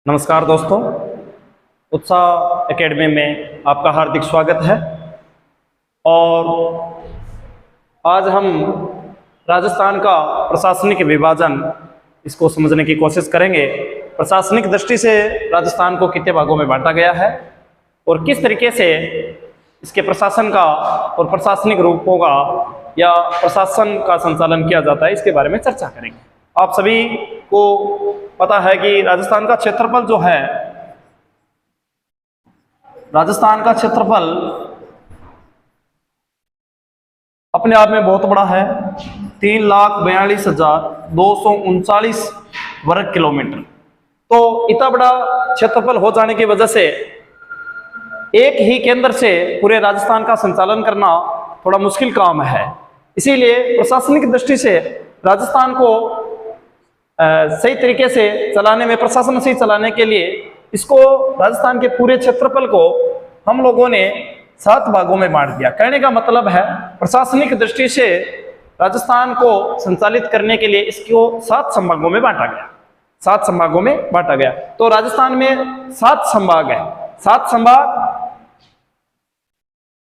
नमस्कार दोस्तों, उत्साह एकेडमी में आपका हार्दिक स्वागत है। और आज हम राजस्थान का प्रशासनिक विभाजन इसको समझने की कोशिश करेंगे। प्रशासनिक दृष्टि से राजस्थान को कितने भागों में बांटा गया है और किस तरीके से इसके प्रशासन का और प्रशासनिक रूपों का या प्रशासन का संचालन किया जाता है, इसके बारे में चर्चा करेंगे। आप सभी को पता है कि राजस्थान का क्षेत्रफल जो है, राजस्थान का क्षेत्रफल अपने आप में बहुत बड़ा है। 3,42,239 वर्ग किलोमीटर। तो इतना बड़ा क्षेत्रफल हो जाने की वजह से एक ही केंद्र से पूरे राजस्थान का संचालन करना थोड़ा मुश्किल काम है। इसीलिए प्रशासनिक दृष्टि से राजस्थान को सही तरीके से चलाने में, प्रशासन सही चलाने के लिए इसको, राजस्थान के पूरे क्षेत्रफल को हम लोगों ने 7 भागों में बांट दिया। कहने का मतलब है प्रशासनिक दृष्टि से राजस्थान को संचालित करने के लिए इसको 7 संभागों में बांटा गया। 7 संभागों में बांटा गया। तो राजस्थान में 7 संभाग है, 7 संभाग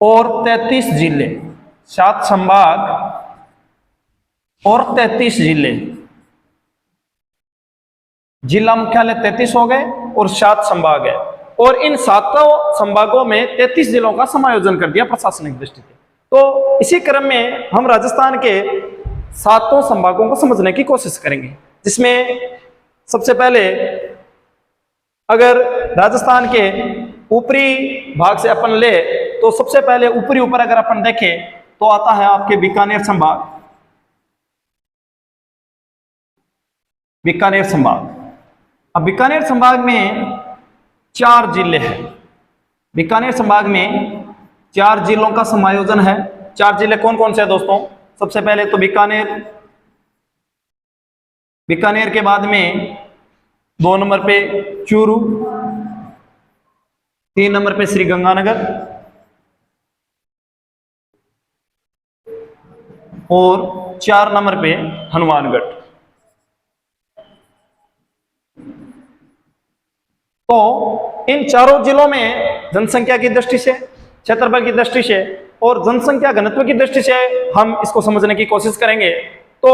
और 33 जिले। 7 संभाग और 33 जिले। जिला मुख्यालय 33 हो गए और 7 संभाग है। और इन 7 संभागों में 33 जिलों का समायोजन कर दिया प्रशासनिक दृष्टि से। तो इसी क्रम में हम राजस्थान के 7 संभागों को समझने की कोशिश करेंगे, जिसमें सबसे पहले अगर राजस्थान के ऊपरी भाग से अपन ले तो सबसे पहले ऊपर अगर अपन देखें तो आता है आपके बीकानेर संभाग। बीकानेर संभाग। अब बीकानेर संभाग में 4 जिले हैं। बीकानेर संभाग में 4 जिलों का समायोजन है। 4 जिले कौन कौन से हैं दोस्तों? सबसे पहले तो बीकानेर। बीकानेर के बाद में 2 नंबर पे चूरू, 3 नंबर पे श्रीगंगानगर और 4 नंबर पे हनुमानगढ़। तो इन चारों जिलों में जनसंख्या की दृष्टि से, क्षेत्रफल की दृष्टि से और जनसंख्या घनत्व की दृष्टि से हम इसको समझने की कोशिश करेंगे। तो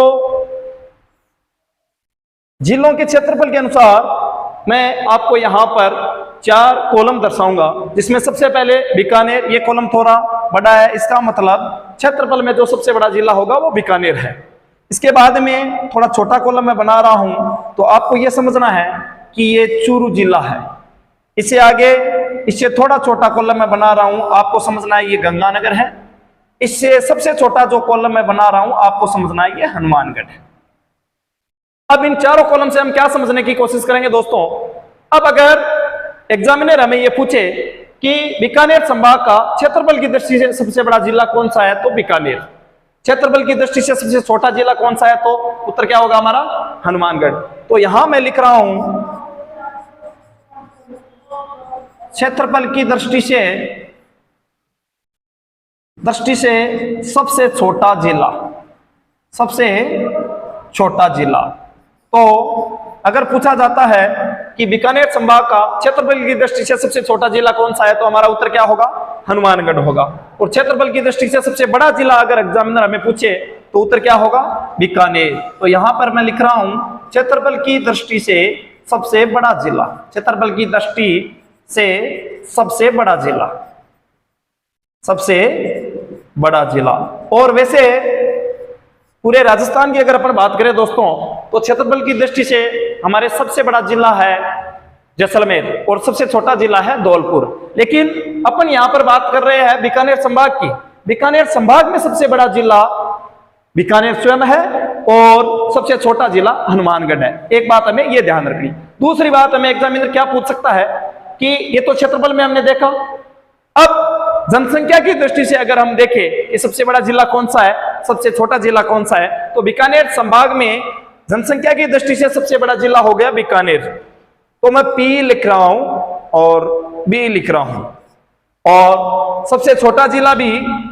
जिलों के क्षेत्रफल के अनुसार मैं आपको यहां पर 4 कॉलम दर्शाऊंगा, जिसमें सबसे पहले बीकानेर। ये कॉलम थोड़ा बड़ा है, इसका मतलब क्षेत्रफल में जो सबसे बड़ा जिला होगा वो बीकानेर है। इसके बाद में थोड़ा छोटा कॉलम मैं बना रहा हूं, तो आपको यह समझना है कि ये चूरू जिला है। इससे आगे, इससे थोड़ा छोटा कॉलम मैं बना रहा हूं, आपको समझना है ये गंगानगर है। इससे सबसे छोटा जो कॉलम मैं बना रहा हूं, आपको समझना है ये हनुमानगढ़ है। अब इन चारों कॉलम से हम क्या समझने की कोशिश करेंगे दोस्तों? अब अगर एग्जामिनर हमें ये पूछे कि बीकानेर संभाग का क्षेत्रफल की दृष्टि से सबसे बड़ा जिला कौन सा है, तो बीकानेर। क्षेत्रफल की दृष्टि से सबसे छोटा जिला कौन सा है, तो उत्तर क्या होगा हमारा? हनुमानगढ़। तो यहां मैं लिख रहा हूं क्षेत्रफल की दृष्टि से सबसे छोटा जिला, सबसे छोटा जिला। तो अगर पूछा जाता है कि बीकानेर संभाग का क्षेत्रफल की दृष्टि से सबसे छोटा जिला कौन सा है, तो हमारा उत्तर क्या होगा? हनुमानगढ़ होगा। और क्षेत्रफल की दृष्टि से सबसे बड़ा जिला अगर एग्जामिनर हमें पूछे तो उत्तर क्या होगा? बीकानेर। तो यहां पर मैं लिख रहा हूं क्षेत्रफल की दृष्टि से सबसे बड़ा जिला। क्षेत्रफल की दृष्टि से सबसे बड़ा जिला, सबसे बड़ा जिला। और वैसे पूरे राजस्थान की अगर अपन बात करें दोस्तों, तो क्षेत्रफल की दृष्टि से हमारे सबसे बड़ा जिला है जैसलमेर और सबसे छोटा जिला है धौलपुर। लेकिन अपन यहां पर बात कर रहे हैं बीकानेर संभाग की। बीकानेर संभाग में सबसे बड़ा जिला बीकानेर स्वयं है और सबसे छोटा जिला हनुमानगढ़ है। एक बात हमें यह ध्यान रखनी। दूसरी बात, हमें एग्जामिनर क्या पूछ सकता है कि ये तो क्षेत्रफल में हमने देखा, अब जनसंख्या की दृष्टि से अगर हम देखें कि सबसे बड़ा जिला कौन सा है, सबसे छोटा जिला कौन सा है, तो बीकानेर संभाग में जनसंख्या की दृष्टि से सबसे बड़ा जिला हो गया बीकानेर। तो मैं P लिख रहा हूं और B लिख रहा हूं, और सबसे छोटा जिला भी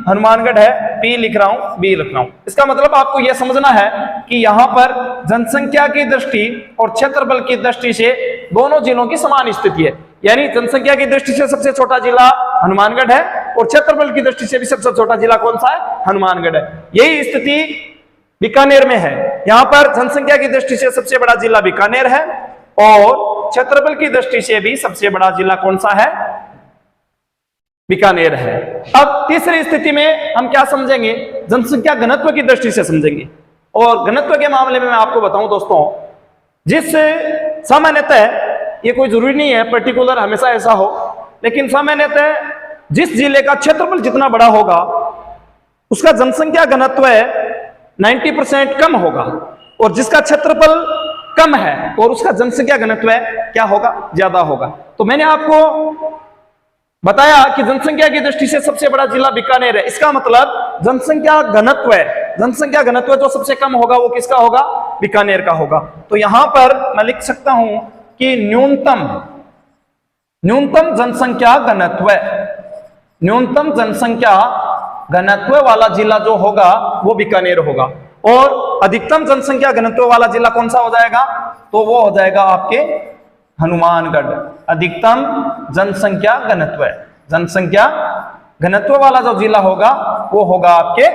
हनुमानगढ़ है, P लिख रहा हूं, B लिख रहा हूं। इसका मतलब आपको यह समझना है कि यहां पर जनसंख्या की दृष्टि और क्षेत्रफल की दृष्टि से दोनों जिलों की समान स्थिति है, यानी जनसंख्या की दृष्टि से सबसे छोटा जिला हनुमानगढ़ है और क्षेत्रफल की दृष्टि से भी सबसे छोटा जिला कौन सा है? हनुमानगढ़ है। यही स्थिति बीकानेर में है। यहां पर जनसंख्या की दृष्टि से सबसे बड़ा जिला बीकानेर है और क्षेत्रफल की दृष्टि से भी सबसे बड़ा जिला कौन सा है? बीकानेर है। अब तीसरी स्थिति में हम क्या समझेंगे? जनसंख्या घनत्व की दृष्टि से समझेंगे। और घनत्व के मामले में मैं आपको बताऊं दोस्तों, जिस सामान्यतः ये कोई जरूरी नहीं है पर्टिकुलर हमेशा ऐसा हो, लेकिन सामान्यतः जिस जिले का क्षेत्रफल जितना बड़ा होगा उसका जनसंख्या घनत्व 90% कम होगा, और जिसका क्षेत्रफल कम है और उसका जनसंख्या घनत्व क्या होगा? ज्यादा होगा। तो मैंने आपको बताया कि जनसंख्या की दृष्टि से सबसे बड़ा जिला बीकानेर है। इसका मतलब जनसंख्या घनत्व जो सबसे कम होगा वो किसका होगा? बीकानेर का होगा। तो यहां पर मैं लिख सकता हूं कि न्यूनतम जनसंख्या घनत्व वाला जिला जो होगा वो बीकानेर होगा, और अधिकतम जनसंख्या घनत्व वाला जिला कौन सा हो जाएगा? तो वो हो जाएगा आपके हनुमानगढ़। अधिकतम जनसंख्या घनत्व वाला जो जिला होगा वो होगा आपके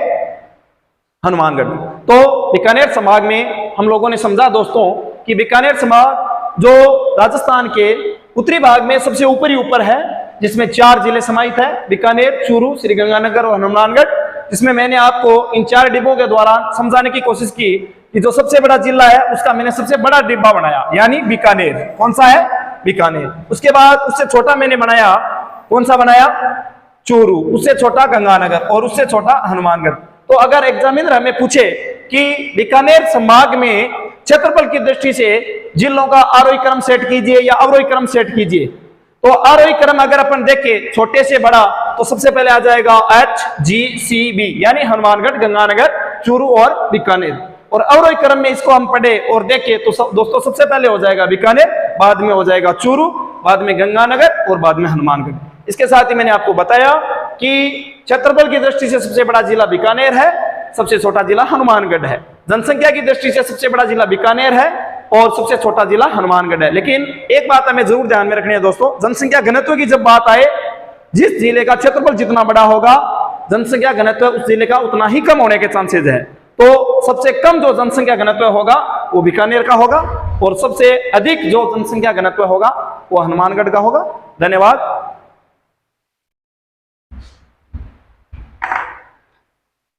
हनुमानगढ़। तो बीकानेर संभाग में हम लोगों ने समझा दोस्तों कि बीकानेर संभाग जो राजस्थान के उत्तरी भाग में सबसे ऊपर है, जिसमें 4 जिले समाहित है, बीकानेर, चूरू, श्रीगंगानगर और हनुमानगढ़। जिसमें मैंने आपको इन 4 डिब्बों के द्वारा समझाने की कोशिश की कि जो सबसे बड़ा जिला है उसका मैंने सबसे बड़ा डिब्बा बनाया, यानी बीकानेर। कौन सा है? बीकानेर। उसके बाद उससे छोटा मैंने बनाया, कौन सा बनाया? चूरू। उससे छोटा गंगानगर और उससे छोटा हनुमानगढ़। तो अगर एग्जामिनर हमें पूछे कि बीकानेर संभाग में क्षेत्रफल की दृष्टि से जिलों का आरोही क्रम सेट कीजिए या अवरोही क्रम सेट कीजिए, तो आरोही क्रम अगर अपन देखें छोटे से बड़ा तो सबसे पहले आ जाएगा HGCB, यानी हनुमानगढ़, गंगानगर, चूरू और बीकानेर। और अवरोही क्रम में इसको हम पढ़े और देखें तो दोस्तों सबसे पहले हो जाएगा बीकानेर, बाद में हो जाएगा चूरू, बाद में गंगानगर और बाद में हनुमानगढ़। इसके साथ ही मैंने आपको बताया कि क्षेत्रफल की दृष्टि से सबसे बड़ा जिला बीकानेर है, सबसे छोटा जिला हनुमानगढ़ है। जनसंख्या की दृष्टि से सबसे बड़ा जिला बीकानेर है और सबसे छोटा जिला हनुमानगढ़ है। लेकिन एक बात हमें जरूर ध्यान में रखनी है दोस्तों, जनसंख्या घनत्व की जब बात आए, जिस जिले का क्षेत्रफल जितना बड़ा होगा जनसंख्या घनत्व उस जिले का उतना ही कम होने के चांसेस है। तो सबसे कम जो जनसंख्या घनत्व होगा वो बीकानेर का होगा और सबसे अधिक जो जनसंख्या घनत्व होगा वो हनुमानगढ़ का होगा। धन्यवाद।